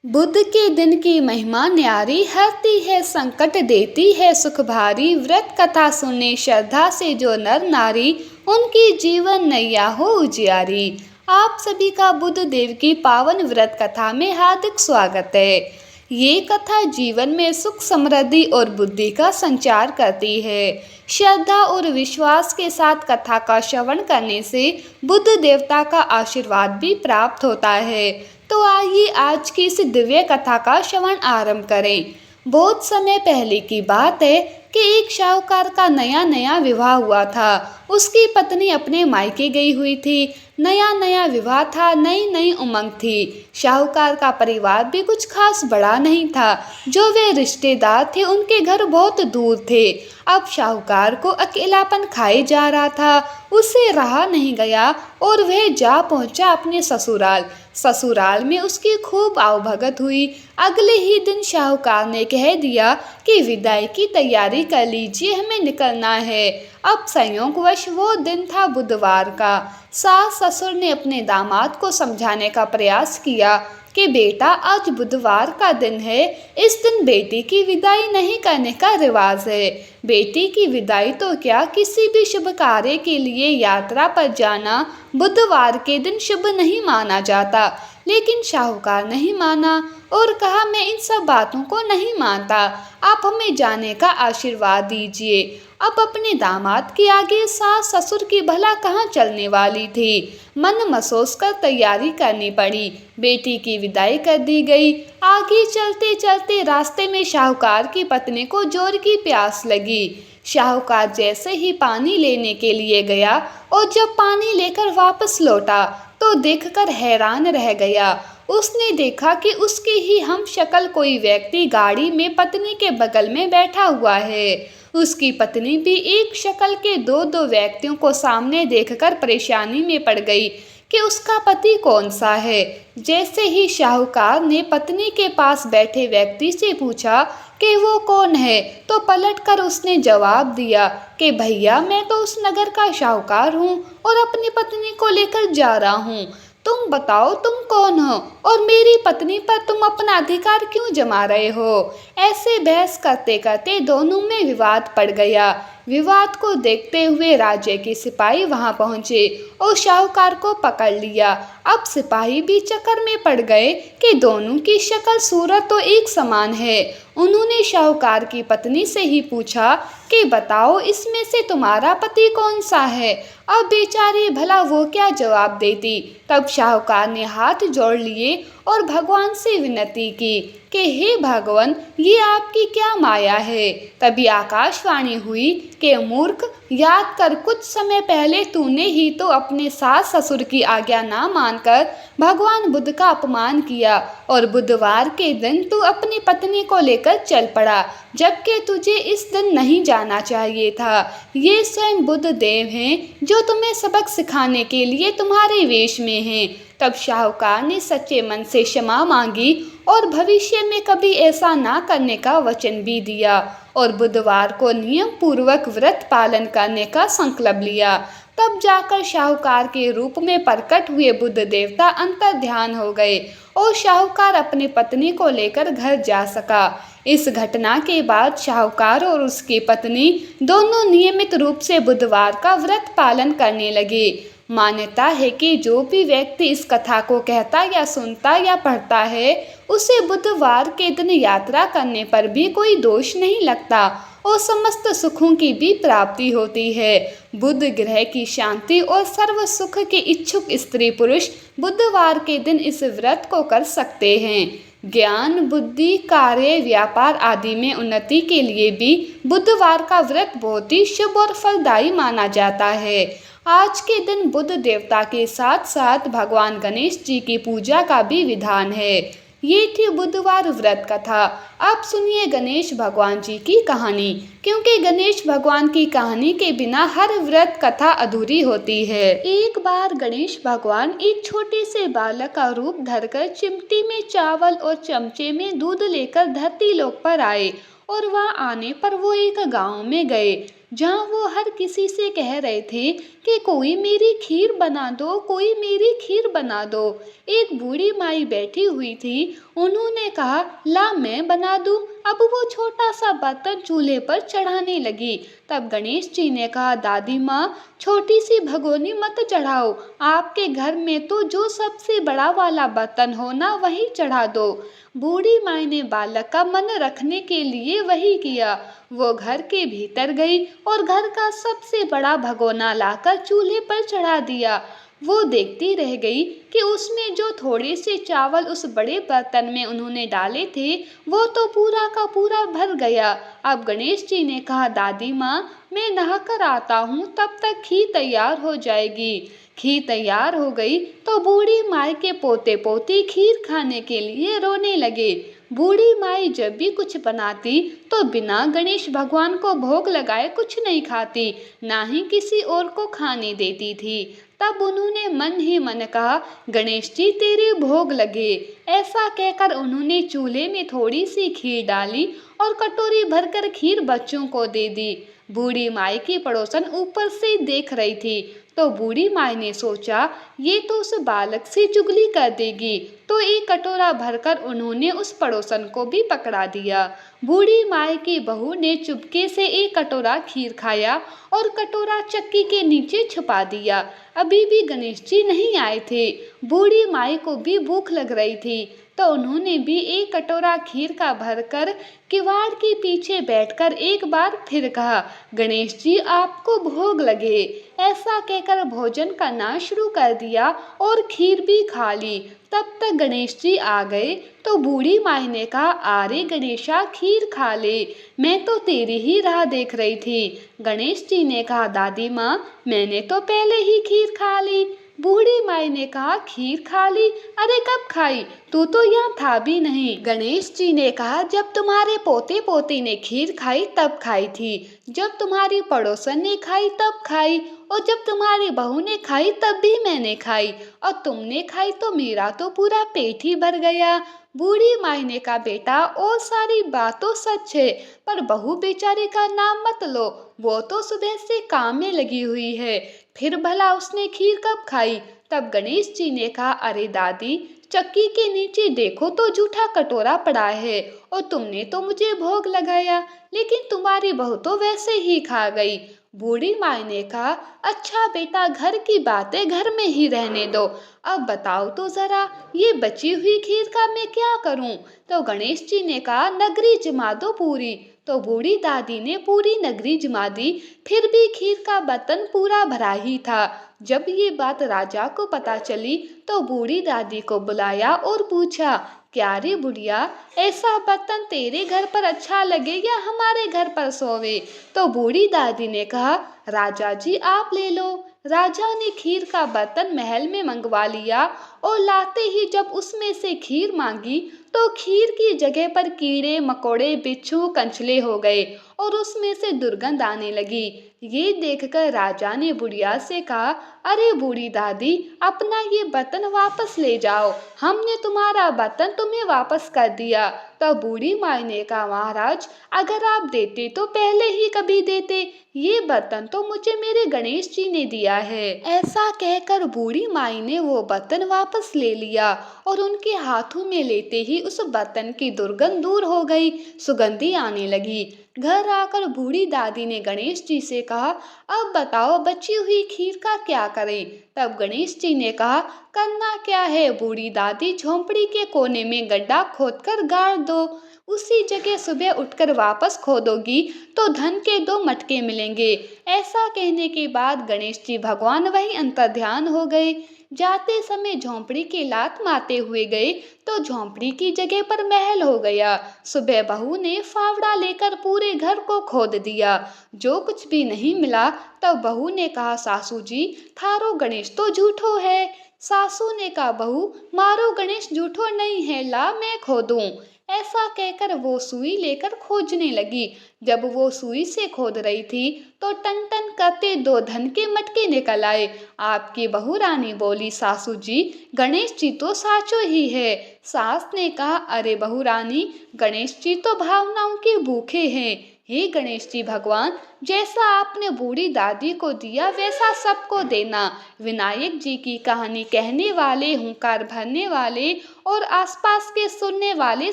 बुध के दिन की महिमा न्यारी, हरती है संकट देती है सुख भारी। व्रत कथा सुने श्रद्धा से जो नर नारी, उनकी जीवन नैया हो उजियारी। आप सभी का बुध देव की पावन व्रत कथा में हार्दिक स्वागत है। ये कथा जीवन में सुख समृद्धि और बुद्धि का संचार करती है। श्रद्धा और विश्वास के साथ कथा का श्रवण करने से बुध देवता का आशीर्वाद भी प्राप्त होता है। तो आइए आज की इस दिव्य कथा का श्रवण आरंभ करें। बहुत समय पहले की बात है कि एक शाहूकार का नया नया विवाह हुआ था। उसकी पत्नी अपने मायके गई हुई थी। नया नया विवाह था, नई नई उमंग थी। शाहूकार का परिवार भी कुछ खास बड़ा नहीं था। जो वे रिश्तेदार थे उनके घर बहुत दूर थे। अब शाहूकार को अकेलापन खाए जा रहा था। उसे रहा नहीं गया और वह जा पहुंचा अपने ससुराल। ससुराल में उसकी खूब आवभगत हुई। अगले ही दिन शाहूकार ने कह दिया कि विदाई की तैयारी कर लीजिए, हमें निकलना है। अब संयोगवश वो दिन था बुधवार का। सास ससुर ने अपने दामाद को समझाने का प्रयास किया कि बेटा, आज बुधवार का दिन है, इस दिन बेटी की विदाई नहीं करने का रिवाज है। बेटी की विदाई तो क्या, किसी भी शुभ कार्य के लिए यात्रा पर जाना बुधवार के दिन शुभ नहीं माना जाता। लेकिन शाहूकार नहीं माना और कहा, मैं इन सब बातों को नहीं मानता, आप हमें जाने का आशीर्वाद दीजिए। अब अपने दामाद के आगे सास ससुर की भला कहाँ चलने वाली थी। मन मसोस कर तैयारी करनी पड़ी। बेटी की विदाई कर दी गई। आगे चलते चलते रास्ते में शाहूकार की पत्नी को जोर की प्यास लगी। शाहूकार जैसे ही पानी लेने के लिए गया और जब पानी लेकर वापस लौटा तो देखकर हैरान रह गया। उसने देखा कि उसकी ही हम शक्ल कोई व्यक्ति गाड़ी में पत्नी के बगल में बैठा हुआ है। उसकी पत्नी भी एक शक्ल के दो दो व्यक्तियों को सामने देखकर परेशानी में पड़ गई कि उसका पति कौन सा है। जैसे ही शाहूकार ने पत्नी के पास बैठे व्यक्ति से पूछा कि वो कौन है, तो पलटकर उसने जवाब दिया कि भैया, मैं तो उस नगर का शाहूकार हूँ और अपनी पत्नी को लेकर जा रहा हूँ। तुम बताओ, तुम कौन हो और मेरी पत्नी पर तुम अपना अधिकार क्यों जमा रहे हो। ऐसे बहस करते करते दोनों में विवाद पड़ गया। विवाद को देखते हुए राज्य के सिपाही वहां पहुंचे और शाहूकार को पकड़ लिया। अब सिपाही भी चक्कर में पड़ गए कि दोनों की शक्ल सूरत तो एक समान है। उन्होंने शाहूकार की पत्नी से ही पूछा कि बताओ, इसमें से तुम्हारा पति कौन सा है। अब बेचारी भला वो क्या जवाब देती। तब शाहूकार ने हाथ जोड़ लिए और भगवान से विनती की कि हे भगवान, ये आपकी क्या माया है। तभी आकाशवाणी हुई कि मूर्ख, याद कर, कुछ समय पहले तूने ही तो अपने सास ससुर की आज्ञा ना मानकर भगवान बुद्ध का अपमान किया और बुधवार के दिन तू अपनी पत्नी को लेकर चल पड़ा, जबकि तुझे इस दिन नहीं जाना चाहिए था। ये स्वयं बुद्ध देव हैं जो तुम्हें सबक सिखाने के लिए तुम्हारे वेश में हैं। तब शाहूकार ने सच्चे मन से क्षमा मांगी और भविष्य में कभी ऐसा ना करने का वचन भी दिया और बुधवार को नियम पूर्वक व्रत पालन करने का संकल्प लिया। तब जाकर शाहूकार के रूप में प्रकट हुए बुद्ध देवता अंतर ध्यान हो गए और शाहूकार अपनी पत्नी को लेकर घर जा सका। इस घटना के बाद शाहूकार और उसकी पत्नी दोनों नियमित रूप से बुधवार का व्रत पालन करने लगे। मान्यता है कि जो भी व्यक्ति इस कथा को कहता या सुनता या पढ़ता है, उसे बुधवार के दिन यात्रा करने पर भी कोई दोष नहीं लगता और समस्त सुखों की भी प्राप्ति होती है। बुध ग्रह की शांति और सर्व सुख के इच्छुक स्त्री पुरुष बुधवार के दिन इस व्रत को कर सकते हैं। ज्ञान, बुद्धि, कार्य, व्यापार आदि में उन्नति के लिए भी बुधवार का व्रत बहुत ही शुभ और फलदायी माना जाता है। आज के दिन बुध देवता के साथ साथ भगवान गणेश जी की पूजा का भी विधान है। ये थी बुधवार व्रत कथा। अब सुनिए गणेश भगवान जी की कहानी, क्योंकि गणेश भगवान की कहानी के बिना हर व्रत कथा अधूरी होती है। एक बार गणेश भगवान एक छोटे से बालक का रूप धरकर चिमटी में चावल और चमचे में दूध लेकर धरती लोक पर आए और वहां आने पर वो एक गांव में गए। जहाँ वो हर किसी से कह रहे थे कि कोई मेरी खीर बना दो, कोई मेरी खीर बना दो। एक बूढ़ी माई बैठी हुई थी, उन्होंने कहा, ला मैं बना दूं। अब वो छोटा सा बर्तन चूल्हे पर चढ़ाने लगी। तब गणेश जी ने कहा, दादी माँ, छोटी सी भगोनी मत चढ़ाओ, आपके घर में तो जो सबसे बड़ा वाला बर्तन हो ना, वही चढ़ा दो। बूढ़ी माई ने बालक का मन रखने के लिए वही किया। वो घर के भीतर गई और घर का सबसे बड़ा भगोना लाकर चूल्हे पर चढ़ा दिया। वो देखती रह गई कि उसमें जो थोड़े से चावल उस बड़े बर्तन में उन्होंने डाले थे, वो तो पूरा का पूरा भर गया। अब गणेश जी ने कहा, दादी माँ, मैं नहाकर आता हूँ, तब तक खीर तैयार हो जाएगी। खीर तैयार हो गई तो बूढ़ी माई के पोते पोती खीर खाने के लिए रोने लगे। बूढ़ी माई जब भी कुछ बनाती तो बिना गणेश भगवान को भोग लगाए कुछ नहीं खाती, ना ही किसी और को खाने देती थी। तब उन्होंने मन ही मन कहा, गणेश जी तेरे भोग लगे। ऐसा कहकर उन्होंने चूल्हे में थोड़ी सी खीर डाली और कटोरी भरकर खीर बच्चों को दे दी। बूढ़ी माई की पड़ोसन ऊपर से देख रही थी, तो बूढ़ी माई ने सोचा, ये तो उस बालक से चुगली कर देगी, तो एक कटोरा भरकर उन्होंने उस पड़ोसन को भी पकड़ा दिया। बूढ़ी माई की बहू ने चुपके से एक कटोरा खीर खाया और कटोरा चक्की के नीचे छुपा दिया। अभी भी गणेश जी नहीं आए थे। बूढ़ी माई को भी भूख लग रही थी, तो उन्होंने भी एक कटोरा खीर का भरकर किवाड़ के पीछे बैठकर एक बार फिर कहा, गणेश जी आपको भोग लगे। ऐसा कहकर भोजन करना शुरू कर दिया और खीर भी खा ली। तब तक गणेश जी आ गए तो बूढ़ी माई ने कहा, अरे गणेशा, खीर खा ले, मैं तो तेरी ही राह देख रही थी। गणेश जी ने कहा, दादी माँ, मैंने तो पहले ही खीर खा ली। बूढ़ी माई ने कहा, खीर खा ली? अरे कब खाई? तू तो यहाँ था भी नहीं। गणेश जी ने कहा, जब तुम्हारे पोते पोती ने खीर खाई तब खाई थी, जब तुम्हारी पड़ोसन ने खाई तब खाई, और जब तुम्हारी बहू ने खाई तब भी मैंने खाई, और तुमने खाई तो मेरा तो पूरा पेट ही भर गया। बूढ़ी माई ने कहा, बेटा, और सारी बातों सच है, पर बहू बेचारे का नाम मत लो, वो तो सुबह से काम में लगी हुई है, फिर भला उसने खीर कब खाई? तब गणेश जी ने कहा, अरे दादी, चक्की के नीचे देखो तो जूठा कटोरा पड़ा है, और तुमने तो मुझे भोग लगाया, लेकिन तुम्हारी बहू तो वैसे ही खा गई। बूढ़ी माई ने कहा, अच्छा बेटा, घर की बातें घर में ही रहने दो, अब बताओ तो जरा, ये बची हुई खीर का मैं क्या करूं? तो गणेश जी ने कहा, नगरी जमा दो पूरी। तो बूढ़ी दादी ने पूरी नगरी जमा दी, फिर भी खीर का बर्तन पूरा भरा ही था। जब ये बात राजा को पता चली तो बूढ़ी दादी को बुलाया और पूछा, क्या रे बुढ़िया, ऐसा बर्तन तेरे घर पर अच्छा लगे या हमारे घर पर सोवे? तो बूढ़ी दादी ने कहा, राजा जी आप ले लो। राजा ने खीर का बर्तन महल में मंगवा लिया, और लाते ही जब उसमें से खीर मांगी तो खीर की जगह पर कीड़े मकोड़े बिच्छू कंचले हो गए और उसमें से दुर्गंध आने लगी। ये देखकर राजा ने बुढ़िया से कहा, अरे बूढ़ी दादी, अपना ये बर्तन वापस ले जाओ, हमने तुम्हारा बर्तन तुम्हें वापस कर दिया। तब बूढ़ी माई ने कहा, महाराज, अगर आप देते तो पहले ही कभी देते, ये बर्तन तो मुझे मेरे गणेश जी ने दिया है। ऐसा कहकर बूढ़ी माई ने वो बर्तन वापस ले लिया, और उनके हाथों में लेते ही उस बर्तन की दुर्गंध दूर हो गई, सुगंधी आने लगी। घर आकर बूढ़ी दादी ने गणेश जी से कहा, अब बताओ बची हुई खीर का क्या करें? तब गणेश जी ने कहा, करना क्या है बूढ़ी दादी, झोंपड़ी के कोने में गड्ढा खोदकर गाड़ दो, उसी जगह सुबह उठकर वापस खोदोगी तो धन के 2 मटके मिलेंगे। ऐसा कहने के बाद गणेश जी भगवान वहीं अंतर्ध्यान हो गए। जाते समय झोंपड़ी की लात मारते हुए गए तो झोंपड़ी की जगह पर महल हो गया। सुबह बहू ने फावड़ा लेकर पूरे घर को खोद दिया, जो कुछ भी नहीं मिला। तब बहू ने कहा, सासू जी, थारो गणेश तो झूठो है। सासू ने कहा, बहू, मारो गणेश झूठो नहीं है, ला मैं खोदूं। ऐसा कहकर वो सुई लेकर खोजने लगी। जब वो सुई से खोद रही थी तो टन टन करते 2 धन के मटके निकल आए। आपकी बहू रानी बोली, सासू जी, गणेश जी तो साचो ही है। सास ने कहा, अरे बहू रानी, गणेश जी तो भावनाओं के भूखे हैं, हे गणेश जी भगवान, जैसा आपने बूढ़ी दादी को दिया वैसा सबको देना। विनायक जी की कहानी कहने वाले, हुंकार भरने वाले और आसपास के सुनने वाले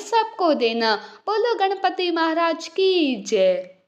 सबको देना। बोलो गणपति महाराज की जय।